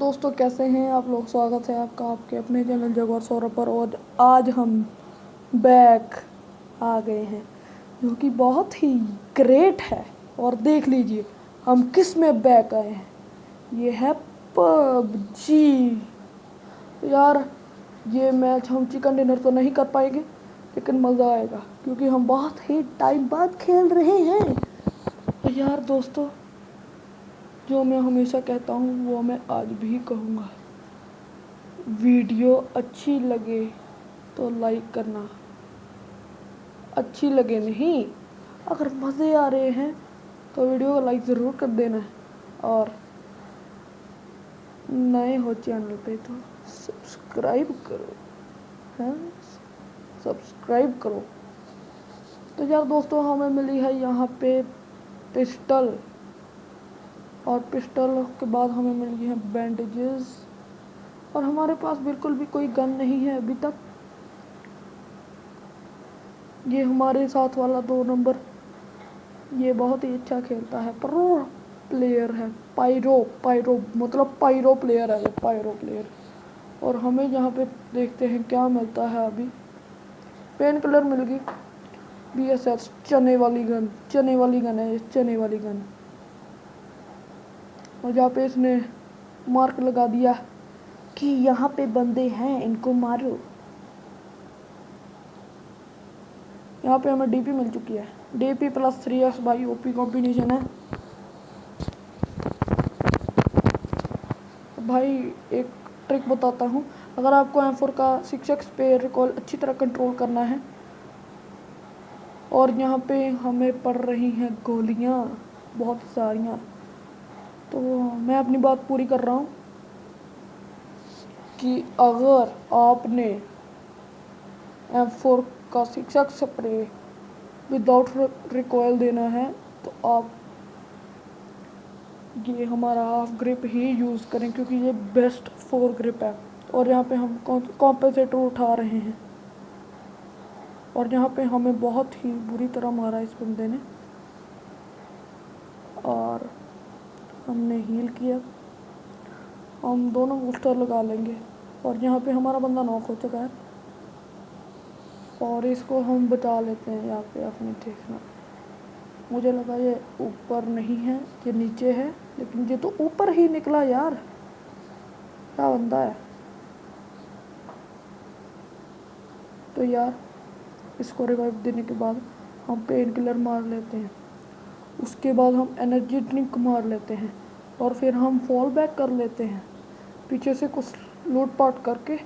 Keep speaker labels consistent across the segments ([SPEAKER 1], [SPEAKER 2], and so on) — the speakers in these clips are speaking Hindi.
[SPEAKER 1] दोस्तों कैसे हैं आप लोग। स्वागत है आपका आपके अपने चैनल जगौर सौरभ पर। और आज हम बैक आ गए हैं जो कि बहुत ही ग्रेट है। और देख लीजिए हम किस में बैक आए हैं। ये है पबजी। यार ये मैच हम चिकन डिनर तो नहीं कर पाएंगे लेकिन मज़ा आएगा क्योंकि हम बहुत ही टाइम बाद खेल रहे हैं। तो यार दोस्तों, जो मैं हमेशा कहता हूँ वो मैं आज भी कहूँगा। वीडियो अच्छी लगे तो लाइक करना, अच्छी लगे नहीं, अगर मज़े आ रहे हैं तो वीडियो को लाइक ज़रूर कर देना। और नए हो चैनल पे तो सब्सक्राइब करो। हाँ, सब्सक्राइब करो। तो यार दोस्तों, हमें मिली है यहाँ पे पिस्टल, और पिस्टल के बाद हमें मिल गई है बैंडेजेस। और हमारे पास बिल्कुल भी कोई गन नहीं है अभी तक। ये हमारे साथ वाला 2 नंबर, ये बहुत ही अच्छा खेलता है, प्रो प्लेयर है। पायरो पायरो मतलब पायरो प्लेयर है, ये पायरो प्लेयर। और हमें यहाँ पे देखते हैं क्या मिलता है। अभी पेन किलर मिल गई, BSS चने वाली गन, चने वाली गन है ये, चने वाली गन। और जहाँ पे इसने मार्क लगा दिया कि यहाँ पे बंदे हैं, इनको मारो। यहाँ पे हमें DP मिल चुकी है, DP + 3S भाई, OP कॉम्बिनेशन है भाई। एक ट्रिक बताता हूँ, अगर आपको M4 का 6x पे रिकॉल अच्छी तरह कंट्रोल करना है और यहाँ पे हमें पड़ रही हैं गोलियाँ बहुत सारियाँ, तो मैं अपनी बात पूरी कर रहा हूँ कि अगर आपने M4 का 6x स्प्रे विदाउट रिकॉयल देना है तो आप ये हमारा हाफ ग्रिप ही यूज़ करें क्योंकि ये बेस्ट 4 ग्रिप है। और यहाँ पे हम कॉम्पेंसेटर उठा रहे हैं और यहाँ पे हमें बहुत ही बुरी तरह मारा इस बंदे ने और हमने हील किया। हम दोनों बूस्टर लगा लेंगे और यहाँ पे हमारा बंदा नॉक हो चुका है और इसको हम बचा लेते हैं। यहाँ पे आपने देखना, मुझे लगा ये ऊपर नहीं है, ये नीचे है, लेकिन ये तो ऊपर ही निकला यार। क्या बंदा है। तो यार इसको रिवाइव देने के बाद हम पेन किलर मार लेते हैं, उसके बाद हम एनर्जी ड्रिंक मार लेते हैं और फिर हम फॉल बैक कर लेते हैं पीछे से कुछ लूट पाट करके,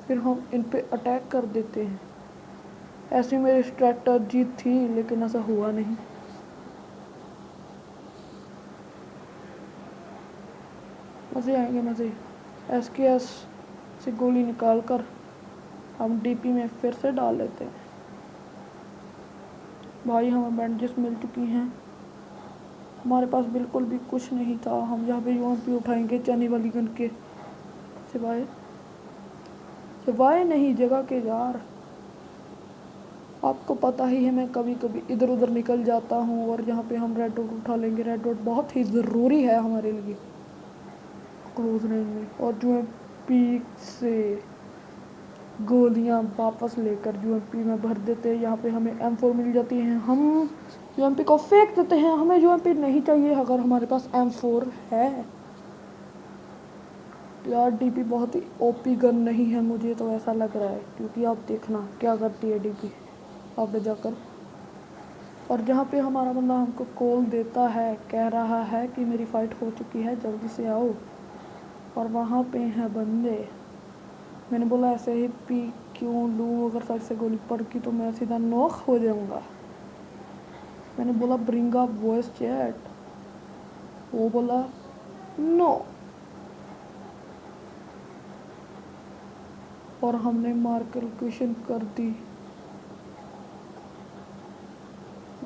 [SPEAKER 1] फिर हम इन पे अटैक कर देते हैं। ऐसी मेरी स्ट्रैटेजी थी लेकिन ऐसा हुआ नहीं। मज़े आएंगे मज़े। SKS से गोली निकाल कर हम DP में फिर से डाल लेते हैं। भाई हमें बैंडेजेस मिल चुकी हैं, हमारे पास बिल्कुल भी कुछ नहीं था। हम यहाँ पे UMP उठाएंगे चने वाली गन के सिवाय सिवाय नहीं जगह के। यार आपको पता ही है मैं कभी कभी इधर उधर निकल जाता हूँ और यहाँ पे हम रेड डॉट उठा लेंगे। रेड डॉट बहुत ही ज़रूरी है हमारे लिए क्लोज रेंज में। और UMP से गोलियाँ वापस लेकर UMP में भर देते हैं। यहाँ पे हमें M4 मिल जाती है, हम UMP को फेंक देते हैं। हमें UMP नहीं चाहिए अगर हमारे पास M4 है। यार DP बहुत ही OP गन नहीं है, मुझे तो ऐसा लग रहा है, क्योंकि आप देखना क्या करती है DP आगे जाकर। और जहाँ पे हमारा बंदा हमको कॉल देता है, कह रहा है कि मेरी फ़ाइट हो चुकी है जल्दी से आओ, और वहाँ पे हैं बंदे। मैंने बोला ऐसे ही पी क्यों लूँ, अगर साइड से गोली पड़ गई तो मैं सीधा नॉक हो जाऊँगा। मैंने बोला ब्रिंग अप वॉइस चैट, वो बोला नो। और हमने मार्क लोकेशन कर दी,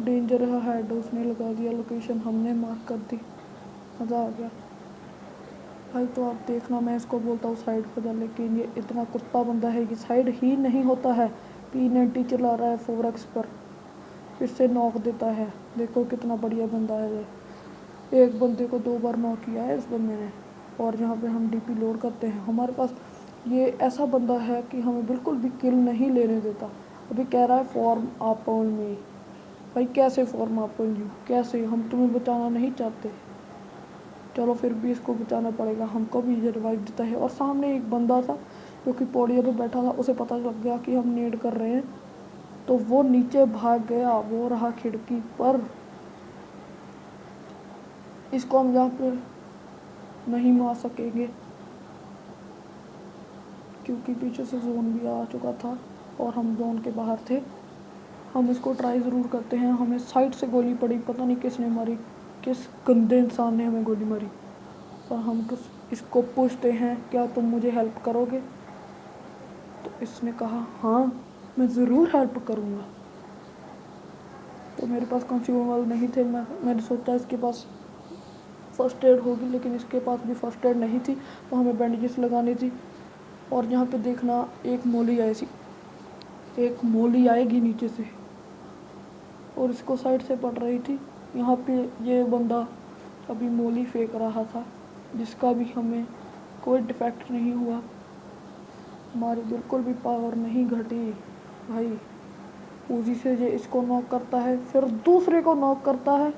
[SPEAKER 1] डेंजर हेड उसने लगा दिया लोकेशन, हमने मार्क कर दी। मज़ा आ गया भाई। तो आप देखना, मैं इसको बोलता हूँ साइड हो जा, लेकिन ये इतना कुत्ता बंदा है कि साइड ही नहीं होता है। P90 चला रहा है 4x पर, फिर से नॉक देता है। देखो कितना बढ़िया बंदा है ये, एक बंदे को 2 बार नॉक किया है इस बंदे ने। और यहाँ पे हम डीपी लोड करते हैं। हमारे पास ये ऐसा बंदा है कि हमें बिल्कुल भी किल नहीं लेने देता। अभी कह रहा है फॉर्म अप ऑन मी। भाई कैसे फॉर्म अप ऑन यू, कैसे? हम तुम्हें बचाना नहीं चाहते। चलो फिर भी इसको बचाना पड़ेगा। हमको भी ये रिवाइव देता है। और सामने एक बंदा था जो कि पौड़ियों पे बैठा था, उसे पता लग गया कि हम नेड कर रहे हैं, तो वो नीचे भाग गया। वो रहा खिड़की पर। इसको हम यहाँ पे नहीं मार सकेंगे क्योंकि पीछे से जोन भी आ चुका था और हम जोन के बाहर थे। हम इसको ट्राई ज़रूर करते हैं। हमें साइड से गोली पड़ी, पता नहीं किसने मारी, किस गंदे इंसान ने हमें गोली मारी। और हम इसको पूछते हैं क्या तुम मुझे हेल्प करोगे? तो इसने कहा हाँ मैं ज़रूर हेल्प करूँगा। तो मेरे पास कंज्यूमेबल नहीं थे। मैंने सोचा इसके पास फ़र्स्ट एड होगी, लेकिन इसके पास भी फ़र्स्ट एड नहीं थी, तो हमें बैंडेजेस लगानी थी। और यहाँ पे देखना एक मोली आएगी नीचे से और इसको साइड से पड़ रही थी। यहाँ पे ये बंदा अभी मोली फेंक रहा था जिसका भी हमें कोई डिफेक्ट नहीं हुआ। हमारी बिल्कुल भी पावर नहीं घटी। भाई उसी से ये इसको नॉक करता है, फिर दूसरे को नॉक करता है।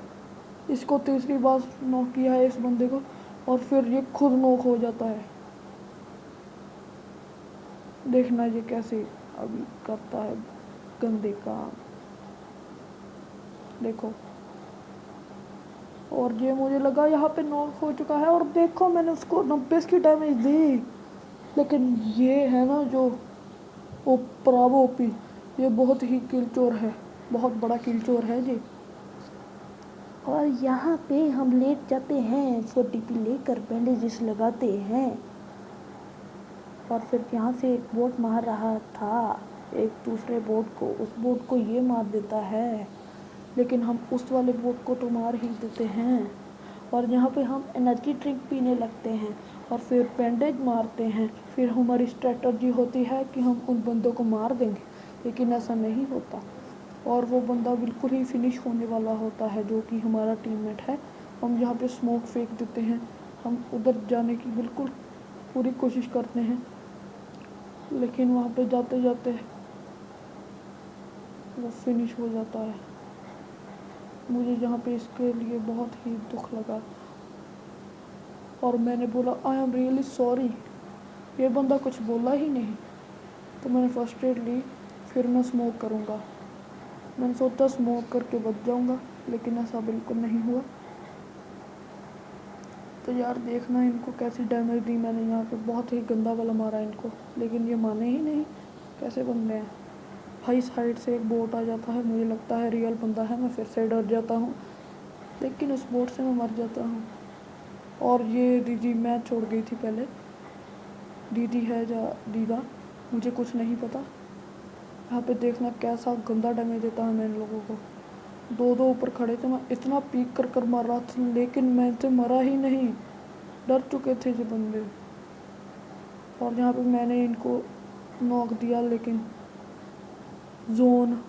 [SPEAKER 1] इसको तीसरी बार नॉक किया है इस बंदे को, और फिर ये खुद नॉक हो जाता है। देखना ये कैसे अभी करता है गंदे काम, देखो। और ये मुझे लगा यहाँ पे नॉक हो चुका है, और देखो मैंने उसको 90 की डैमेज दी। लेकिन ये है ना जो ब्रावो ओपी, ये बहुत ही किलचोर है, बहुत बड़ा किलचोर है ये। और यहाँ पे हम लेट जाते हैं, इसको टीपी लेकर बैंडेजेस लगाते हैं। और फिर यहाँ से एक बोट मार रहा था एक दूसरे बोट को, उस बोट को ये मार देता है, लेकिन हम उस वाले बोट को तो मार ही देते हैं। और यहाँ पे हम एनर्जी ड्रिंक पीने लगते हैं और फिर बैंडेज मारते हैं। फिर हमारी स्ट्रेटजी होती है कि हम उन बंदों को मार देंगे, लेकिन ऐसा नहीं होता। और वो बंदा बिल्कुल ही फिनिश होने वाला होता है जो कि हमारा टीममेट है। हम यहाँ पे स्मोक फेंक देते हैं, हम उधर जाने की बिल्कुल पूरी कोशिश करते हैं, लेकिन वहाँ पे जाते जाते वो फिनिश हो जाता है। मुझे यहाँ पे इसके लिए बहुत ही दुख लगा और मैंने बोला आई एम रियली सॉरी। ये बंदा कुछ बोला ही नहीं, तो मैंने फर्स्ट एड ली, फिर मैं स्मोक करूँगा। मैंने सोचा स्मोक करके बच जाऊँगा, लेकिन ऐसा बिल्कुल नहीं हुआ। तो यार देखना इनको कैसी डैमेज दी मैंने। यहाँ पे बहुत ही गंदा वाला मारा इनको, लेकिन ये माने ही नहीं। कैसे बंदे हैं भाई। साइड से एक बोट आ जाता है, मुझे लगता है रियल बंदा है, मैं फिर से डर जाता हूँ, लेकिन उस बोट से मैं मर जाता हूँ। और ये दीदी मैच छोड़ गई थी पहले, दीदी है या दीदा, मुझे कुछ नहीं पता। यहाँ पे देखना कैसा गंदा डैमेज देता है मैं इन लोगों को। दो ऊपर खड़े थे, मैं इतना पीक कर मार रहा था, लेकिन मैं से मरा ही नहीं। डर चुके थे ये बंदे। और यहाँ पे मैंने इनको नॉक दिया, लेकिन जोन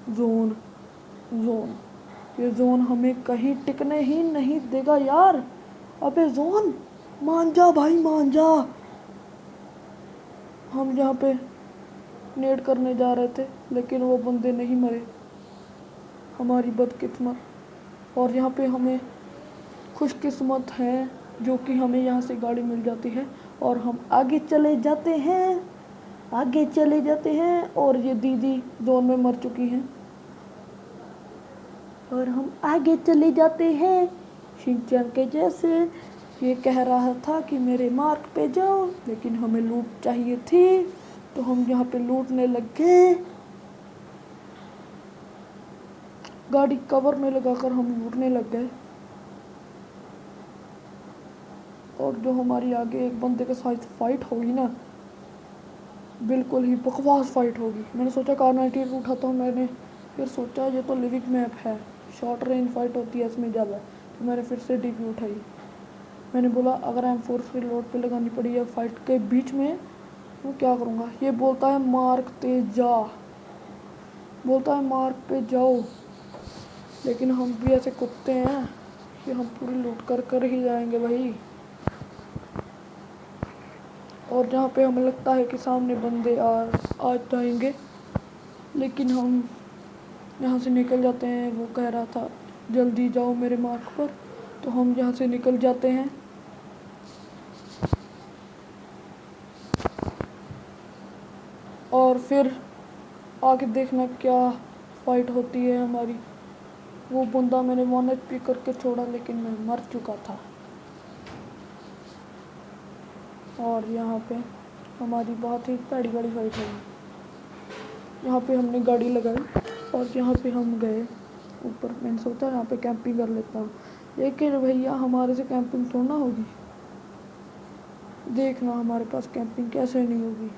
[SPEAKER 1] जोन जोन ये जोन हमें कहीं टिकने ही नहीं देगा यार। अबे जोन मान जा भाई, मान जा। हम यहाँ पे नेड करने जा रहे थे, लेकिन वो बंदे नहीं मरे, हमारी बदकिस्मत। और यहाँ पे हमें खुशकिस्मत है जो कि हमें यहाँ से गाड़ी मिल जाती है और हम आगे चले जाते हैं, आगे चले जाते हैं। और ये दीदी जोन में मर चुकी हैं और हम आगे चले जाते हैं शिनचैन के जैसे। ये कह रहा था कि मेरे मार्क पे जाओ, लेकिन हमें लूट चाहिए थी, तो हम यहाँ पे लूटने लग गए। गाड़ी कवर में लगाकर हम लूटने लग गए। और जो हमारी आगे एक बंदे के साथ फाइट होगी ना, बिल्कुल ही बकवास फाइट होगी। मैंने सोचा कार-98 उठाता हूँ, मैंने फिर सोचा ये तो लिविक मैप है, शॉर्ट रेंज फाइट होती है इसमें ज़्यादा, तो मैंने फिर से डीपी उठाई। मैंने बोला अगर M4 से लोड पे लगानी पड़ी है फाइट के बीच में तो क्या करूँगा। ये बोलता है मार्क पे जा, बोलता है मार्क पे जाओ, लेकिन हम भी ऐसे कुत्ते हैं कि हम पूरी लूट कर कर ही जाएंगे भाई। और जहाँ पे हमें लगता है कि सामने बंदे आ जाएंगे, लेकिन हम यहाँ से निकल जाते हैं। वो कह रहा था जल्दी जाओ मेरे मार्ग पर, तो हम यहाँ से निकल जाते हैं। और फिर आगे देखना क्या फाइट होती है हमारी। वो बंदा मैंने 1 HP करके छोड़ा, लेकिन मैं मर चुका था। और यहाँ पे हमारी बहुत ही बड़ी फाइट हुई। यहाँ पे हमने गाड़ी लगाई और यहाँ पे हम गए ऊपर। मैंने सोचा यहाँ पे कैंपिंग कर लेता हूँ, लेकिन भैया हमारे से कैंपिंग थोड़ा ना होगी। देखना हमारे पास कैंपिंग कैसे नहीं होगी।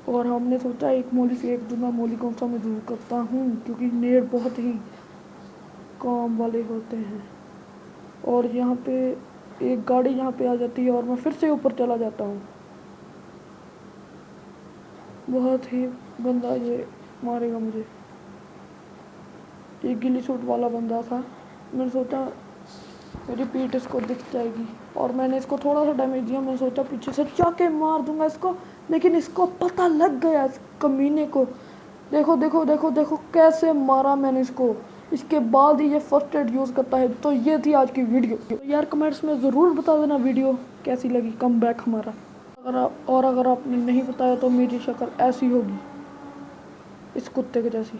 [SPEAKER 1] और हमने सोचा एक मोली फेंक दूंगा। मोली कौन सा मैं यूज़ करता हूँ, क्योंकि नेट बहुत ही काम वाले होते हैं। और यहाँ पे एक गाड़ी यहाँ पे आ जाती है और मैं फिर से ऊपर चला जाता हूँ। बहुत ही गंदा ये मारेगा मुझे। एक गिल्ली सूट वाला बंदा था। मैंने सोचा मेरी पीठ इसको दिख जाएगी और मैंने इसको थोड़ा सा डैमेज दिया। मैंने सोचा पीछे से जाके मार दूंगा इसको, लेकिन इसको पता लग गया इस कमीने को। देखो देखो देखो देखो कैसे मारा मैंने इसको। इसके बाद ही ये फर्स्ट एड यूज़ करता है। तो ये थी आज की वीडियो। तो यार कमेंट्स में ज़रूर बता देना वीडियो कैसी लगी, कम बैक हमारा। अगर आपने नहीं बताया तो मेरी शक्ल ऐसी होगी, इस कुत्ते के जैसी।